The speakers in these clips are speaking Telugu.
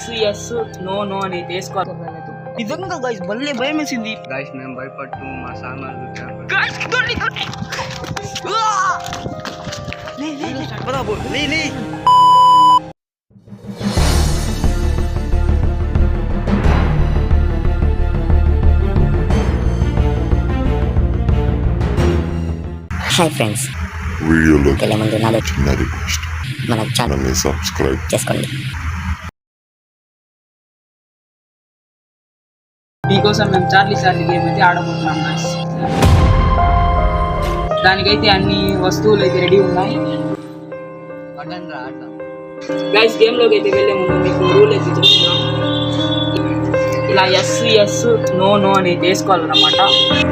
ఎస్ నో నో అని తీసుకోవాలి. నిజంగా గైస్ భలే భయం వేసింది గైస్. మేము భయపడుతూ మా సామాన్లు హాయ్ ఫ్రెండ్స్, వీడియోలో వెళ్ళే ముందు నాలో చిన్న రిక్వెస్ట్, మన ఛానల్ని సబ్స్క్రైబ్ చేసుకోండి. మీకోసం మేము చార్లీ గేమ్ అయితే ఆడబోతున్నాం గైస్. దానికైతే అన్ని వస్తువులు అయితే రెడీ ఉన్నాయి గైస్. గేమ్లోకి అయితే వెళ్ళే ముందు మీకు రూల్ అయితే చెప్తున్నాం. ఇలా ఎస్ నో నో అని వేసుకోవాలన్నమాట.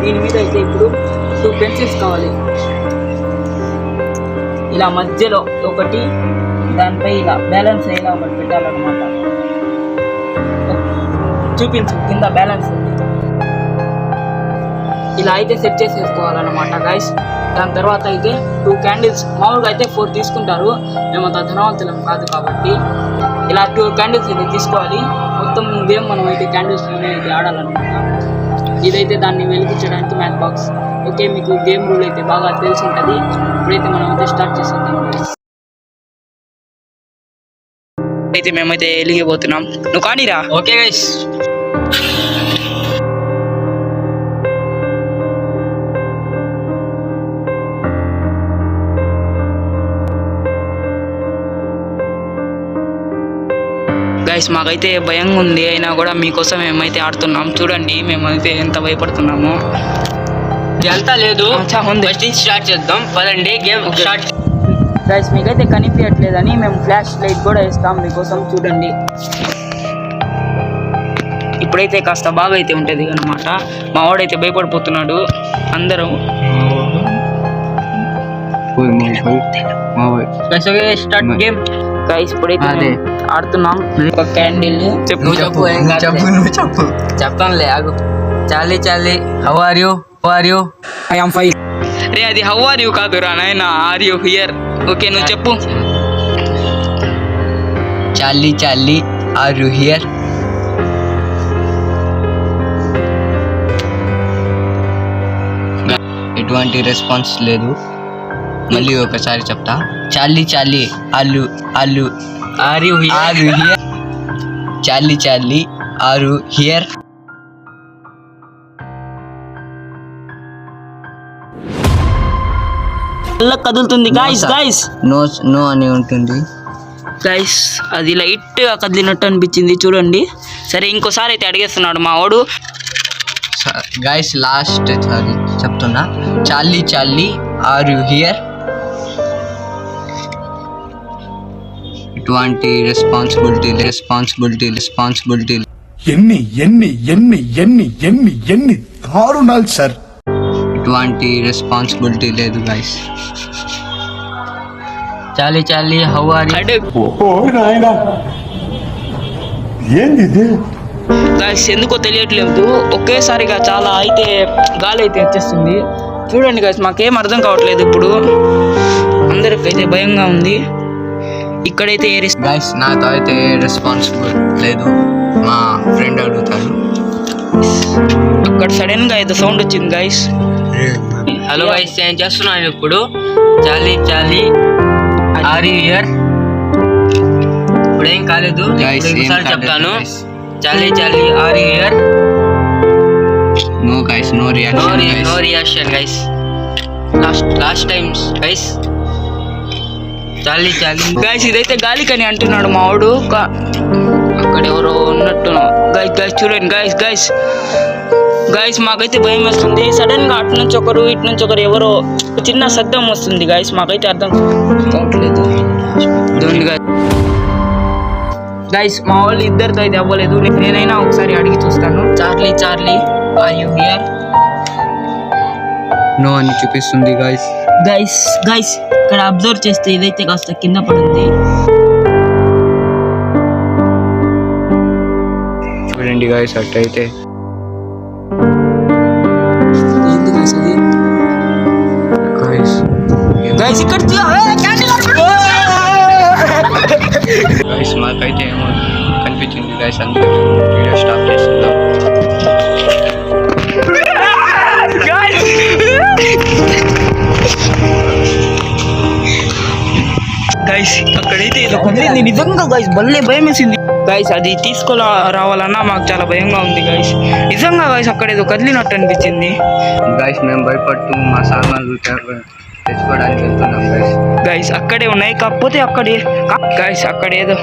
దీని మీద అయితే ఇప్పుడు 2 పెన్సిల్స్ కావాలి. ఇలా మధ్యలో ఒకటి, దానిపై ఇలా బ్యాలెన్స్ అయ్యేలా ఒకటి పెట్టాలన్నమాట. చూపించు కింద బ్యాలెన్స్ ఉంది. ఇలా అయితే సెట్ చేసేసుకోవాలన్నమాట గైస్. దాని తర్వాత అయితే 2 క్యాండిల్స్, మామూలుగా అయితే 4 తీసుకుంటారు, మేమంత ధనవంతులం కాదు కాబట్టి ఇలా 2 క్యాండిల్స్ అయితే తీసుకోవాలి. మొత్తం గేమ్ మనం అయితే క్యాండిల్స్లోనే అయితే ఆడాలన్నమాట. ఇదైతే దాన్ని వెలిగించడానికి మ్యాచ్ బాక్స్. ఓకే, మీకు గేమ్ రూల్ అయితే బాగా తెలిసి ఉంటుంది. ఇప్పుడైతే మనం అయితే స్టార్ట్ చేసేద్దాం గైస్. అయితే మేమైతే వెలిగిపోతున్నాం. నువ్వు కానీరా. Okay guys. గైస్ మాకైతే భయంగా ఉంది, అయినా కూడా మీకోసం మేమైతే ఆడుతున్నాం. చూడండి మేమైతే ఎంత భయపడుతున్నామో. ఎంత లేదు, స్టార్ట్ చేద్దాం పదండి. Game start. గైస్ మీకైతే కనిపించట్లేదని మేము ఫ్లాష్ లైట్ కూడా వేస్తాం మీకోసం, చూడండి. ఇప్పుడైతే కాస్త బాగా అయితే ఉంటుంది అనమాట. మా వాడైతే భయపడిపోతున్నాడు. అందరం స్టార్ట్ గేమ్ గైస్. ఇప్పుడైతే ఆడుతున్నాం. ఒక క్యాండిల్ చెప్తానులే, ఆగు. చాలీ how are you? I am fine. రే అది హౌ ఆర్ యూ కాదురా నాయన, ఆర్ యూ హియర్? ఓకే నువ్వు చెప్పు. చాలీ ఆర్ యూ హియర్? ఎటువంటి రెస్పాన్స్ లేదు. మళ్ళీ ఒకసారి చెప్తా. చాలీ ఆలు ఆర్ యూ హియర్? చాలీ ఆర్ యూ హియర్? కదులుతుంది గైస్. నో అని ఉంటుంది గైస్. అది లైట్గా కదిలినట్టు అనిపించింది చూడండి. సరే ఇంకోసారి అయితే అడిగేస్తున్నాడు మా వాడు. గైస్ లాస్ట్ సారి చెప్తున్నా. చాలీ ఆర్ యూ హియర్? ఇటువంటి రెస్పాన్సిబిలిటీ ఎన్ని దారుణాలు సార్. ఇటువంటి రెస్పాన్సిబిలిటీ లేదు గైస్. చాలీ హౌ ఆర్ యూ? గైస్ ఎందుకో తెలియట్లేదు, ఒకేసారిగా చాలా అయితే గాలి అయితే వచ్చేస్తుంది. చూడండి గైస్ మాకేం అర్థం కావట్లేదు. ఇప్పుడు అందరికైతే భయంగా ఉంది. ఇక్కడైతే గైస్ నాతో అయితే రెస్పాన్సిబుల్ లేదు. మా ఫ్రెండ్ అడుగుతాడు. అక్కడ సడన్ గా ఏదో సౌండ్ వచ్చింది గైస్. హలో గైస్, నేను చేస్తున్నాను ఇప్పుడు. చాలీ ఆర్ యూ హియర్? ఇప్పుడు ఏం కాలేదు. ఒకసారి చెప్తాను. Charlie are you here? No guys, no reaction guys. Last times guys. Charlie guys ఇదైతే గాలికని అంటున్నాడు మా వాడు. అక్కడ ఎవరో ఉన్నట్టు గైస్ చూడండి గైస్ మాకైతే భయం వస్తుంది. సడన్ గా అటు నుంచి ఒకరు ఇటు నుంచి ఒకరు ఎవరో చిన్న శబ్దం వస్తుంది గైస్. మాకైతే అర్థం కావట్లేదు. గైస్ మా వాళ్ళు ఇద్దరితో అయితే అవ్వలేదు. నేనైనా ఒకసారి అడిగి చూస్తాను. Charlie are you here? No అని చూపిస్తుంది గైస్ ఇక్కడ అబ్జర్వ్ చేస్తే ఇదైతే కాస్త కింద పడింది. చూడండి గైస్ అట్టయితే. గైస్ ఇక్కడ మాకైతే ఏమో అనిపించింది గైస్, అందుకే వీడియో స్టాప్ చేస్తున్నాం. గైస్ అక్కడైతే ఏదో కదిలింది నిజంగా గైస్, భలే భయం వేసింది గైస్. అది తీసుకొని రావాలన్నా మాకు చాలా భయంగా ఉంది గైస్. నిజంగా గైస్ అక్కడ ఏదో కదిలినట్టు అనిపించింది గైస్ మేము భయపడుతూ మా సామాన్లు తెచ్చుకోవడానికి వెళ్తున్నాం గైస్. గైస్ అక్కడే ఉన్నాయి, కాకపోతే గైస్ అక్కడ ఏదో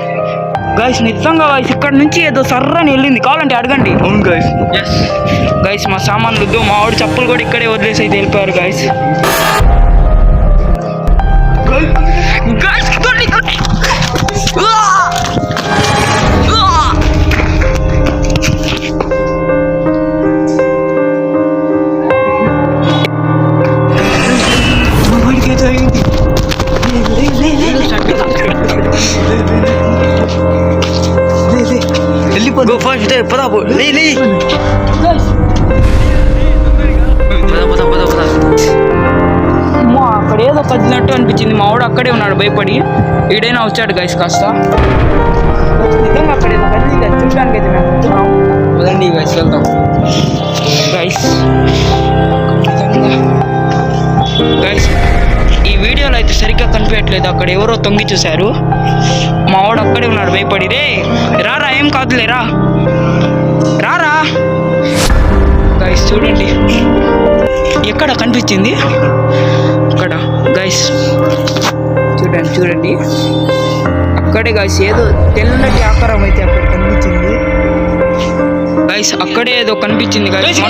గైస్ నిజంగా గైస్ ఇక్కడ నుంచి ఏదో సర్రని వెళ్ళింది, కావాలంటే అడగండి. అవును గైస్. ఎస్ గైస్ మా సామాన్లు మా ఆవిడ చెప్పులు కూడా ఇక్కడే వదిలేసి అయితే వెళ్ళిపోయారు గైస్. గైస్ Go fast, పదా అక్కడ ఏదో కదిలినట్టు అనిపించింది. మా వాడు అక్కడే ఉన్నాడు భయపడి, ఈడైనా వచ్చాడు గైస్ కాస్త. నిజంగా అక్కడ ఏదో కదిలి చూడడానికి అయితే మేము వస్తున్నాం. పదండి గైస్ వెళ్తాం. గైస్ గైస్ ఈ వీడియోలో అయితే సరిగ్గా కనిపించట్లేదు, అక్కడ ఎవరో తొంగి చూశారు. మా వాడు అక్కడే ఉన్నాడు భయపడి. రే రారా, ఏం కాదులే రారా. గైస్ చూడండి ఎక్కడ కనిపించింది, అక్కడ గైస్ చూడండి అక్కడే గైస్ ఏదో తెల్లటి ఆకారం అయితే అక్కడ కనిపించింది గైస్. అక్కడే ఏదో కనిపించింది గైస్.